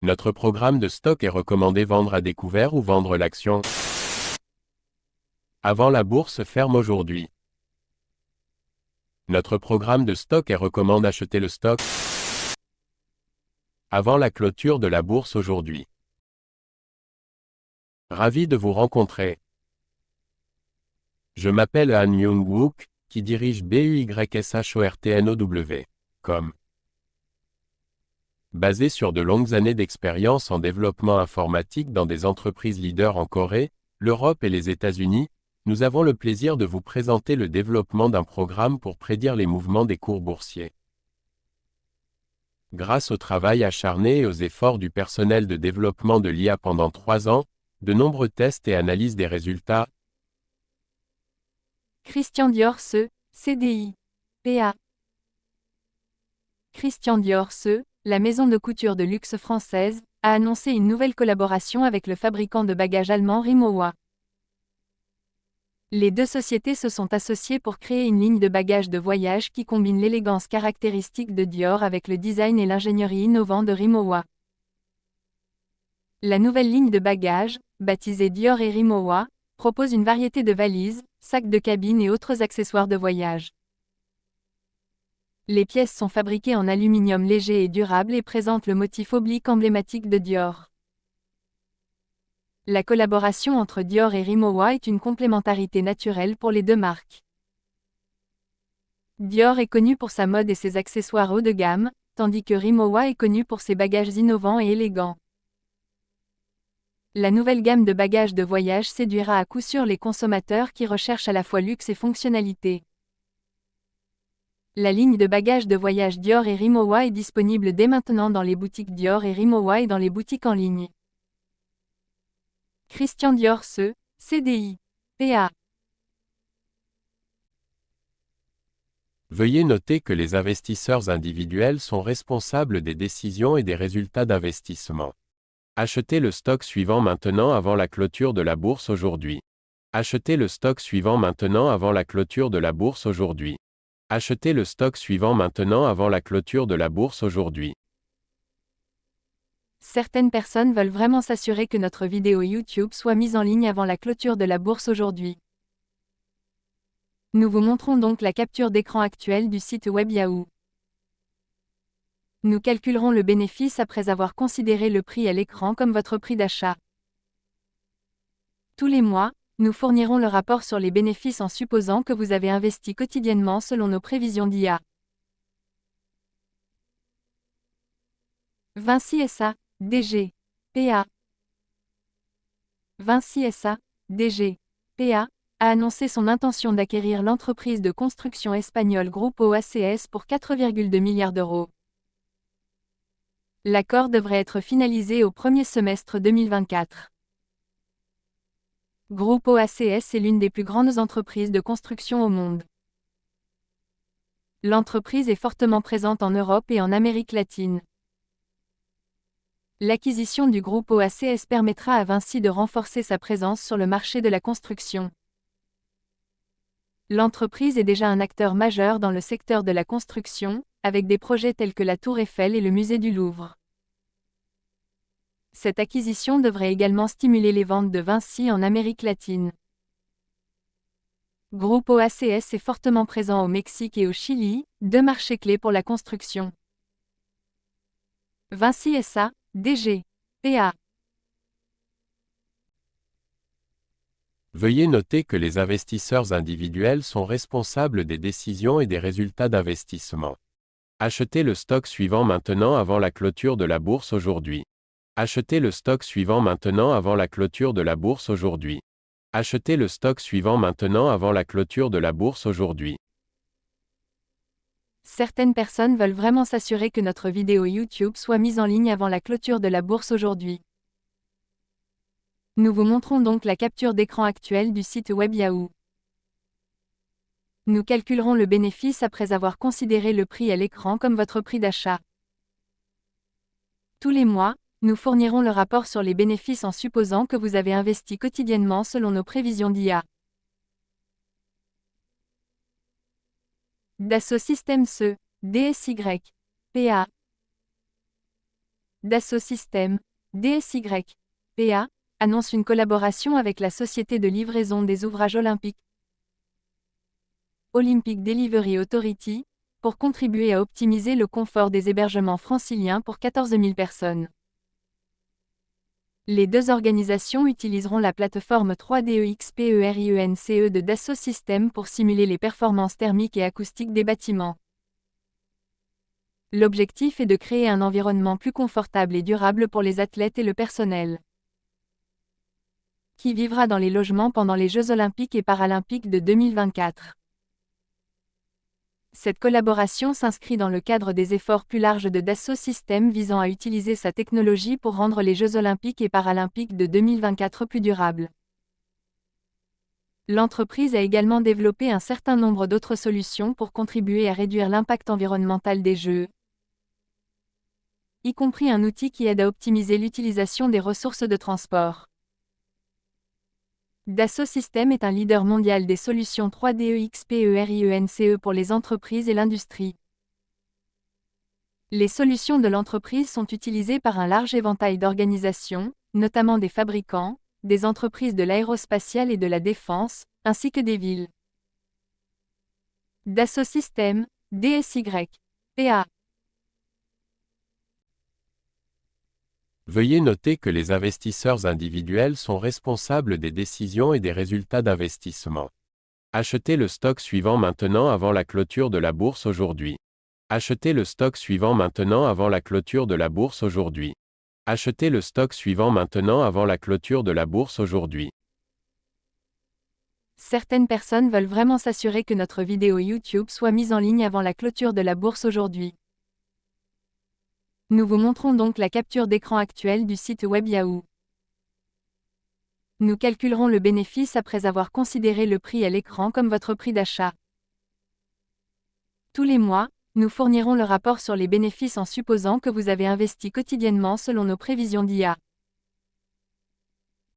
Notre programme de stock est recommandé vendre à découvert ou vendre l'action. Avant la bourse ferme aujourd'hui. Notre programme de stock est recommande acheter le stock. Avant la clôture de la bourse aujourd'hui. Ravi de vous rencontrer. Je m'appelle Han Myung-wook, qui dirige BUYSHORTNOW.com. Basé sur de longues années d'expérience en développement informatique dans des entreprises leaders en Corée, l'Europe et les États-Unis, nous avons le plaisir de vous présenter le développement d'un programme pour prédire les mouvements des cours boursiers. Grâce au travail acharné et aux efforts du personnel de développement de l'IA pendant 3 ans, de nombreux tests et analyses des résultats. Christian Dior CDI. PA. Christian Dior la maison de couture de luxe française, a annoncé une nouvelle collaboration avec le fabricant de bagages allemand Rimowa. Les deux sociétés se sont associées pour créer une ligne de bagages de voyage qui combine l'élégance caractéristique de Dior avec le design et l'ingénierie innovant de Rimowa. La nouvelle ligne de bagages, baptisée Dior et Rimowa, propose une variété de valises, sacs de cabine et autres accessoires de voyage. Les pièces sont fabriquées en aluminium léger et durable et présentent le motif oblique emblématique de Dior. La collaboration entre Dior et Rimowa est une complémentarité naturelle pour les deux marques. Dior est connu pour sa mode et ses accessoires haut de gamme, tandis que Rimowa est connu pour ses bagages innovants et élégants. La nouvelle gamme de bagages de voyage séduira à coup sûr les consommateurs qui recherchent à la fois luxe et fonctionnalité. La ligne de bagages de voyage Dior et Rimowa est disponible dès maintenant dans les boutiques Dior et Rimowa et dans les boutiques en ligne. Christian Dior CDI. PA. Veuillez noter que les investisseurs individuels sont responsables des décisions et des résultats d'investissement. Achetez le stock suivant maintenant avant la clôture de la bourse aujourd'hui. Achetez le stock suivant maintenant avant la clôture de la bourse aujourd'hui. Achetez le stock suivant maintenant avant la clôture de la bourse aujourd'hui. Certaines personnes veulent vraiment s'assurer que notre vidéo YouTube soit mise en ligne avant la clôture de la bourse aujourd'hui. Nous vous montrons donc la capture d'écran actuelle du site web Yahoo. Nous calculerons le bénéfice après avoir considéré le prix à l'écran comme votre prix d'achat. Tous les mois, nous fournirons le rapport sur les bénéfices en supposant que vous avez investi quotidiennement selon nos prévisions d'IA. Vinci SA, DG, PA. Vinci SA, DG, PA, a annoncé son intention d'acquérir l'entreprise de construction espagnole Grupo ACS pour 4,2 milliards d'euros. L'accord devrait être finalisé au premier semestre 2024. Grupo ACS est l'une des plus grandes entreprises de construction au monde. L'entreprise est fortement présente en Europe et en Amérique latine. L'acquisition du Grupo ACS permettra à Vinci de renforcer sa présence sur le marché de la construction. L'entreprise est déjà un acteur majeur dans le secteur de la construction, avec des projets tels que la Tour Eiffel et le musée du Louvre. Cette acquisition devrait également stimuler les ventes de Vinci en Amérique latine. Grupo ACS est fortement présent au Mexique et au Chili, deux marchés clés pour la construction. Vinci SA, DG, PA. Veuillez noter que les investisseurs individuels sont responsables des décisions et des résultats d'investissement. Achetez le stock suivant maintenant avant la clôture de la bourse aujourd'hui. Achetez le stock suivant maintenant avant la clôture de la bourse aujourd'hui. Achetez le stock suivant maintenant avant la clôture de la bourse aujourd'hui. Certaines personnes veulent vraiment s'assurer que notre vidéo YouTube soit mise en ligne avant la clôture de la bourse aujourd'hui. Nous vous montrons donc la capture d'écran actuelle du site web Yahoo. Nous calculerons le bénéfice après avoir considéré le prix à l'écran comme votre prix d'achat. Tous les mois, nous fournirons le rapport sur les bénéfices en supposant que vous avez investi quotidiennement selon nos prévisions d'IA. Dassault Systèmes DSY, PA. Dassault Systèmes, DSY, PA, annonce une collaboration avec la société de livraison des ouvrages olympiques Olympic Delivery Authority, pour contribuer à optimiser le confort des hébergements franciliens pour 14 000 personnes. Les deux organisations utiliseront la plateforme 3DEXPERIENCE de Dassault Systèmes pour simuler les performances thermiques et acoustiques des bâtiments. L'objectif est de créer un environnement plus confortable et durable pour les athlètes et le personnel. Qui vivra dans les logements pendant les Jeux olympiques et paralympiques de 2024. Cette collaboration s'inscrit dans le cadre des efforts plus larges de Dassault Systèmes visant à utiliser sa technologie pour rendre les Jeux olympiques et paralympiques de 2024 plus durables. L'entreprise a également développé un certain nombre d'autres solutions pour contribuer à réduire l'impact environnemental des Jeux, y compris un outil qui aide à optimiser l'utilisation des ressources de transport. Dassault Systèmes est un leader mondial des solutions 3DEXPERIENCE pour les entreprises et l'industrie. Les solutions de l'entreprise sont utilisées par un large éventail d'organisations, notamment des fabricants, des entreprises de l'aérospatiale et de la défense, ainsi que des villes. Dassault Systèmes, DSY, PA. Veuillez noter que les investisseurs individuels sont responsables des décisions et des résultats d'investissement. Achetez le stock suivant maintenant avant la clôture de la bourse aujourd'hui. Achetez le stock suivant maintenant avant la clôture de la bourse aujourd'hui. Achetez le stock suivant maintenant avant la clôture de la bourse aujourd'hui. Certaines personnes veulent vraiment s'assurer que notre vidéo YouTube soit mise en ligne avant la clôture de la bourse aujourd'hui. Nous vous montrons donc la capture d'écran actuelle du site web Yahoo. Nous calculerons le bénéfice après avoir considéré le prix à l'écran comme votre prix d'achat. Tous les mois, nous fournirons le rapport sur les bénéfices en supposant que vous avez investi quotidiennement selon nos prévisions d'IA.